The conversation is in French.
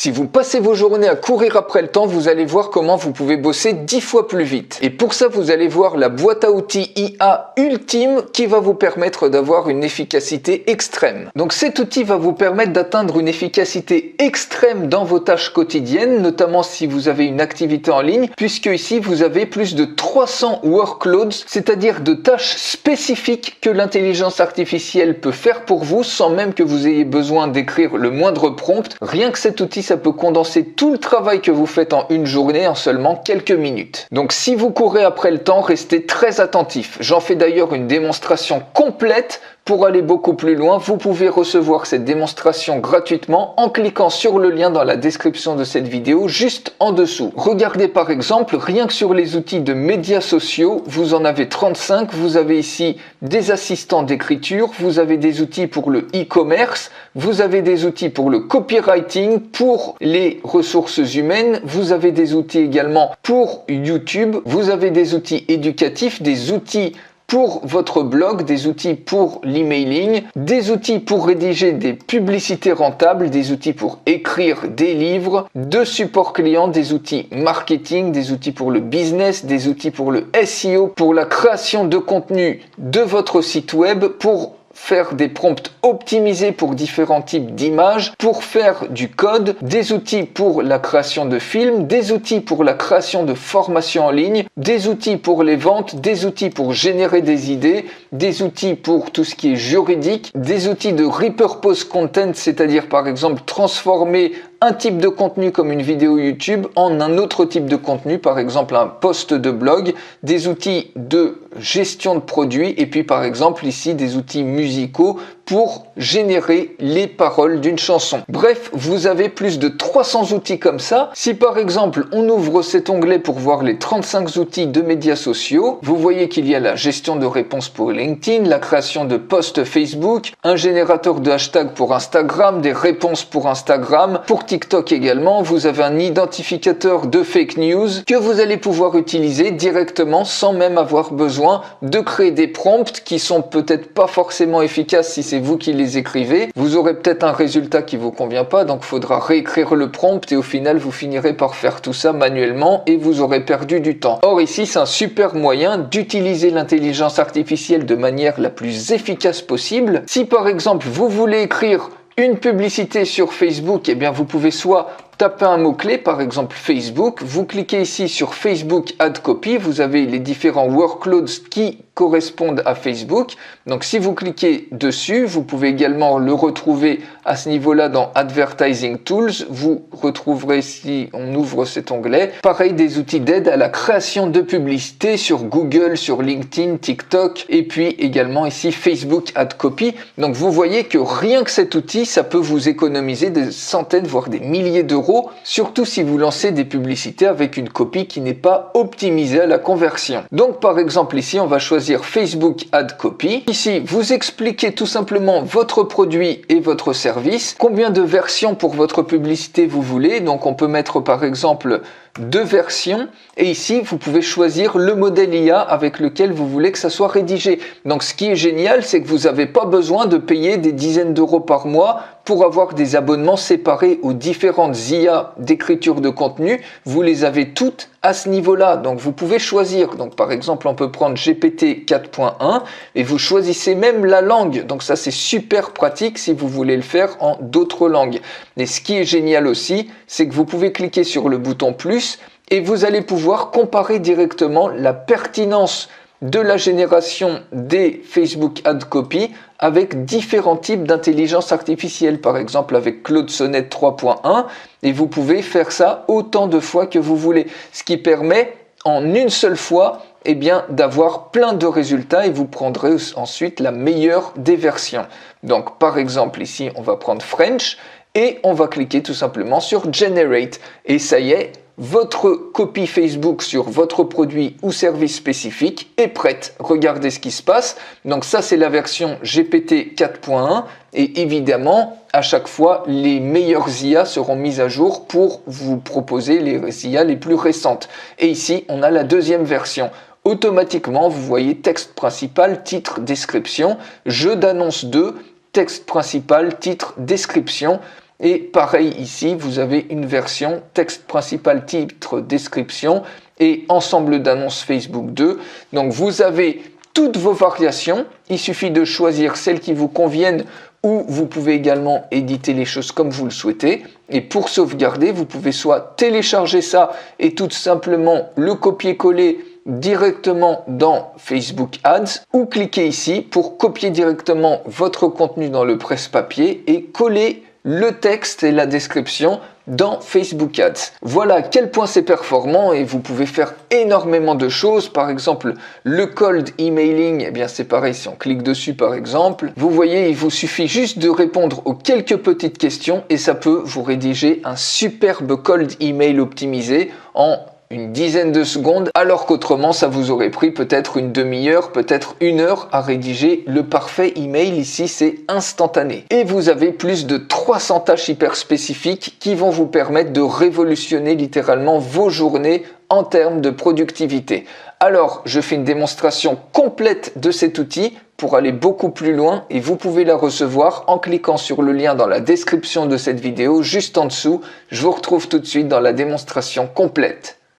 Si vous passez vos journées à courir après le temps, vous allez voir comment vous pouvez bosser 10 fois plus vite. Et pour ça, vous allez voir la boîte à outils IA Ultime qui va vous permettre d'avoir une efficacité extrême. Donc cet outil va vous permettre d'atteindre une efficacité extrême dans vos tâches quotidiennes, notamment si vous avez une activité en ligne, puisque ici vous avez plus de 300 workloads, c'est-à-dire de tâches spécifiques que l'intelligence artificielle peut faire pour vous sans même que vous ayez besoin d'écrire le moindre prompt. Rien que cet outil, ça peut condenser tout le travail que vous faites en une journée en seulement quelques minutes. Donc si vous courez après le temps, restez très attentif. J'en fais d'ailleurs une démonstration complète. Pour aller beaucoup plus loin, vous pouvez recevoir cette démonstration gratuitement en cliquant sur le lien dans la description de cette vidéo juste en dessous. Regardez par exemple, rien que sur les outils de médias sociaux, vous en avez 35. Vous avez ici des assistants d'écriture, vous avez des outils pour le e-commerce, vous avez des outils pour le copywriting, pour les ressources humaines, vous avez des outils également pour YouTube, vous avez des outils éducatifs, des outils pour votre blog, des outils pour l'emailing, des outils pour rédiger des publicités rentables, des outils pour écrire des livres, de support client, des outils marketing, des outils pour le business, des outils pour le SEO, pour la création de contenu de votre site web, pour faire des prompts optimisés pour différents types d'images, pour faire du code, des outils pour la création de films, des outils pour la création de formations en ligne, des outils pour les ventes, des outils pour générer des idées, des outils pour tout ce qui est juridique, des outils de repurpose content, c'est-à-dire par exemple transformer un type de contenu comme une vidéo YouTube en un autre type de contenu, par exemple un post de blog, des outils de gestion de produits et puis par exemple ici des outils musicaux pour générer les paroles d'une chanson. Bref, vous avez plus de 300 outils comme ça. Si par exemple on ouvre cet onglet pour voir les 35 outils de médias sociaux, vous voyez qu'il y a la gestion de réponses pour LinkedIn, la création de posts Facebook, un générateur de hashtags pour Instagram, des réponses pour Instagram, pour TikTok également. Vous avez un identificateur de fake news que vous allez pouvoir utiliser directement sans même avoir besoin de créer des prompts qui sont peut-être pas forcément efficaces si c'est vous qui les écrivez. Vous aurez peut-être un résultat qui vous convient pas, donc il faudra réécrire le prompt et au final vous finirez par faire tout ça manuellement et vous aurez perdu du temps. Or ici c'est un super moyen d'utiliser l'intelligence artificielle de manière la plus efficace possible. Si par exemple vous voulez écrire une publicité sur Facebook, eh bien vous pouvez soit taper un mot-clé, par exemple Facebook, vous cliquez ici sur Facebook Ad Copy, vous avez les différents workloads qui correspondent à Facebook. Donc si vous cliquez dessus, vous pouvez également le retrouver à ce niveau-là dans Advertising Tools. Vous retrouverez, si on ouvre cet onglet, pareil des outils d'aide à la création de publicités sur Google, sur LinkedIn, TikTok et puis également ici Facebook Ad Copy. Donc vous voyez que rien que cet outil, ça peut vous économiser des centaines voire des milliers d'euros, surtout si vous lancez des publicités avec une copie qui n'est pas optimisée à la conversion. Donc par exemple ici, on va choisir Facebook Ad Copy. Ici, vous expliquez tout simplement votre produit et votre service, combien de versions pour votre publicité vous voulez. Donc on peut mettre par exemple 2 versions et ici vous pouvez choisir le modèle IA avec lequel vous voulez que ça soit rédigé. Donc ce qui est génial, c'est que vous n'avez pas besoin de payer des dizaines d'euros par mois pour avoir des abonnements séparés aux différentes IA d'écriture de contenu. Vous les avez toutes à ce niveau-là, donc vous pouvez choisir. Donc par exemple, on peut prendre GPT 4.1 et vous choisissez même la langue. Donc ça, c'est super pratique si vous voulez le faire en d'autres langues. Et ce qui est génial aussi, c'est que vous pouvez cliquer sur le bouton plus et vous allez pouvoir comparer directement la pertinence de la génération des Facebook Ad Copy avec différents types d'intelligence artificielle, par exemple avec Claude Sonnet 3.1, et vous pouvez faire ça autant de fois que vous voulez, ce qui permet en une seule fois eh bien, d'avoir plein de résultats et vous prendrez ensuite la meilleure des versions. Donc par exemple ici on va prendre French et on va cliquer tout simplement sur Generate et ça y est, votre copie Facebook sur votre produit ou service spécifique est prête. Regardez ce qui se passe. Donc ça, c'est la version GPT 4.1 et évidemment, à chaque fois, les meilleures IA seront mises à jour pour vous proposer les IA les plus récentes. Et ici, on a la deuxième version. Automatiquement, vous voyez texte principal, titre, description, jeu d'annonce 2, texte principal, titre, description. Et pareil ici, vous avez une version texte principal, titre, description et ensemble d'annonces Facebook 2. Donc vous avez toutes vos variations, il suffit de choisir celles qui vous conviennent ou vous pouvez également éditer les choses comme vous le souhaitez. Et pour sauvegarder, vous pouvez soit télécharger ça et tout simplement le copier-coller directement dans Facebook Ads ou cliquer ici pour copier directement votre contenu dans le presse-papier et coller le texte et la description dans Facebook Ads. Voilà à quel point c'est performant et vous pouvez faire énormément de choses. Par exemple, le cold emailing, eh bien c'est pareil si on clique dessus par exemple. Vous voyez, il vous suffit juste de répondre aux quelques petites questions et ça peut vous rédiger un superbe cold email optimisé en une dizaine de secondes, alors qu'autrement ça vous aurait pris peut-être une demi-heure, peut-être 1 heure à rédiger le parfait email. Ici c'est instantané. Et vous avez plus de 300 tâches hyper spécifiques qui vont vous permettre de révolutionner littéralement vos journées en termes de productivité. Alors je fais une démonstration complète de cet outil pour aller beaucoup plus loin et vous pouvez la recevoir en cliquant sur le lien dans la description de cette vidéo juste en dessous. Je vous retrouve tout de suite dans la démonstration complète.